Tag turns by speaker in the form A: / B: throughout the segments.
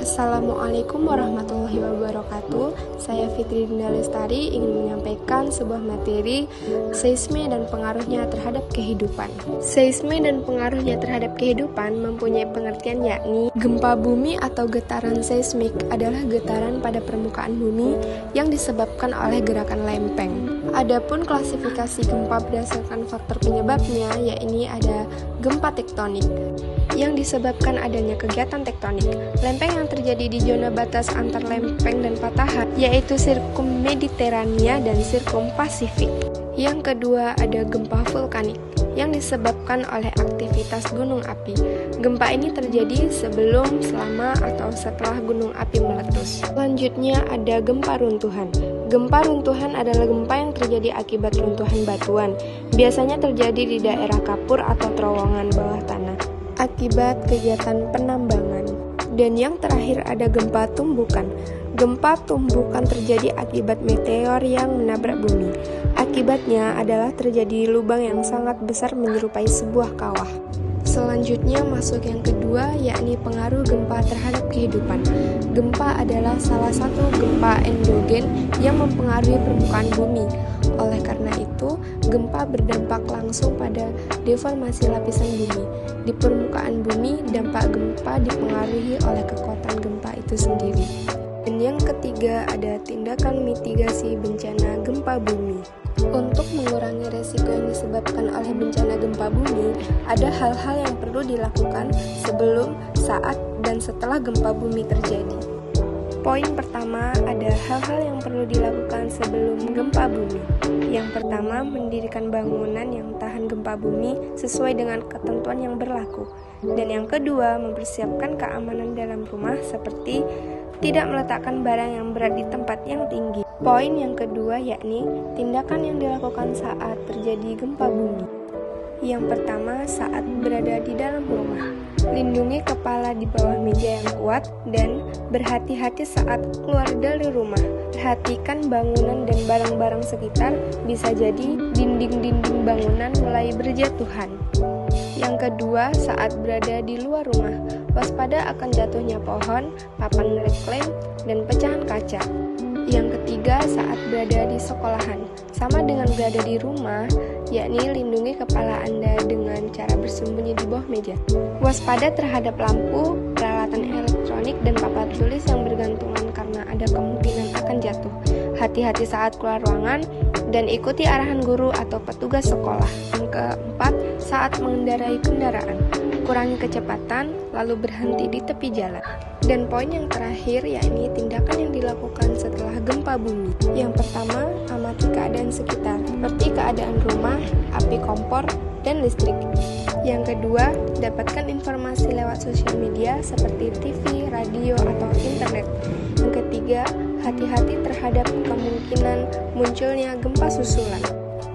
A: Assalamualaikum warahmatullahi wabarakatuh. Saya Fitri Dinda Lestari ingin menyampaikan sebuah materi seisme dan pengaruhnya terhadap kehidupan. Seisme dan pengaruhnya terhadap kehidupan mempunyai pengertian yakni gempa bumi atau getaran seismik adalah getaran pada permukaan bumi yang disebabkan oleh gerakan lempeng. Adapun klasifikasi gempa berdasarkan faktor penyebabnya yakni ada gempa tektonik yang disebabkan adanya kegiatan tektonik. Lempeng yang terjadi di zona batas antar lempeng dan patahan yaitu sirkum Mediterania dan sirkum Pasifik. Yang kedua ada gempa vulkanik yang disebabkan oleh aktivitas gunung api. Gempa ini terjadi sebelum, selama, atau setelah gunung api meletus. Selanjutnya ada gempa runtuhan. Gempa runtuhan adalah gempa yang terjadi akibat runtuhan batuan. Biasanya terjadi di daerah kapur atau terowongan bawah tanah akibat kegiatan penambangan. Dan yang terakhir ada gempa tumbukan. Gempa tumbukan terjadi akibat meteor yang menabrak bumi. Akibatnya adalah terjadi lubang yang sangat besar menyerupai sebuah kawah. Selanjutnya masuk yang kedua yakni pengaruh gempa terhadap kehidupan. Gempa adalah salah satu gempa endogen yang mempengaruhi permukaan bumi. Oleh karena itu, gempa berdampak langsung pada deformasi lapisan bumi. Di permukaan bumi, dampak gempa dipengaruhi oleh kekuatan gempa itu sendiri. Dan yang ketiga ada tindakan mitigasi bencana gempa bumi. Untuk mengurangi resiko yang disebabkan oleh bencana gempa bumi, ada hal-hal yang perlu dilakukan sebelum, saat, dan setelah gempa bumi terjadi. Poin pertama, ada hal-hal yang perlu dilakukan sebelum gempa bumi. Yang pertama, mendirikan bangunan yang tahan gempa bumi sesuai dengan ketentuan yang berlaku. Dan yang kedua, mempersiapkan keamanan dalam rumah seperti tidak meletakkan barang yang berat di tempat yang tinggi. Poin yang kedua yakni tindakan yang dilakukan saat terjadi gempa bumi. Yang pertama, saat berada di dalam rumah, lindungi kepala di bawah meja yang kuat dan berhati-hati saat keluar dari rumah. Perhatikan bangunan dan barang-barang sekitar, bisa jadi dinding-dinding bangunan mulai berjatuhan. Yang kedua, saat berada di luar rumah, waspada akan jatuhnya pohon, papan reklame, dan pecahan kaca. Yang ketiga, saat berada di sekolahan, sama dengan berada di rumah, yakni lindungi kepala Anda dengan cara bersembunyi di bawah meja. Waspada terhadap lampu, peralatan elektronik, dan papan tulis yang bergantungan karena ada kemungkinan akan jatuh. Hati-hati saat keluar ruangan, dan ikuti arahan guru atau petugas sekolah. Yang keempat, saat mengendarai kendaraan, kurangi kecepatan, lalu berhenti di tepi jalan. Dan poin yang terakhir yakni tindakan yang dilakukan setelah gempa bumi. Yang pertama, amati keadaan sekitar, seperti keadaan rumah, api kompor, dan listrik. Yang kedua, dapatkan informasi lewat sosial media seperti TV, radio, atau internet. Yang ketiga, hati-hati terhadap kemungkinan munculnya gempa susulan.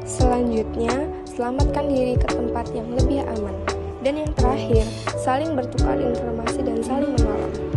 A: Selanjutnya, selamatkan diri ke tempat yang lebih aman. Dan yang terakhir, saling bertukar informasi dan saling menolong.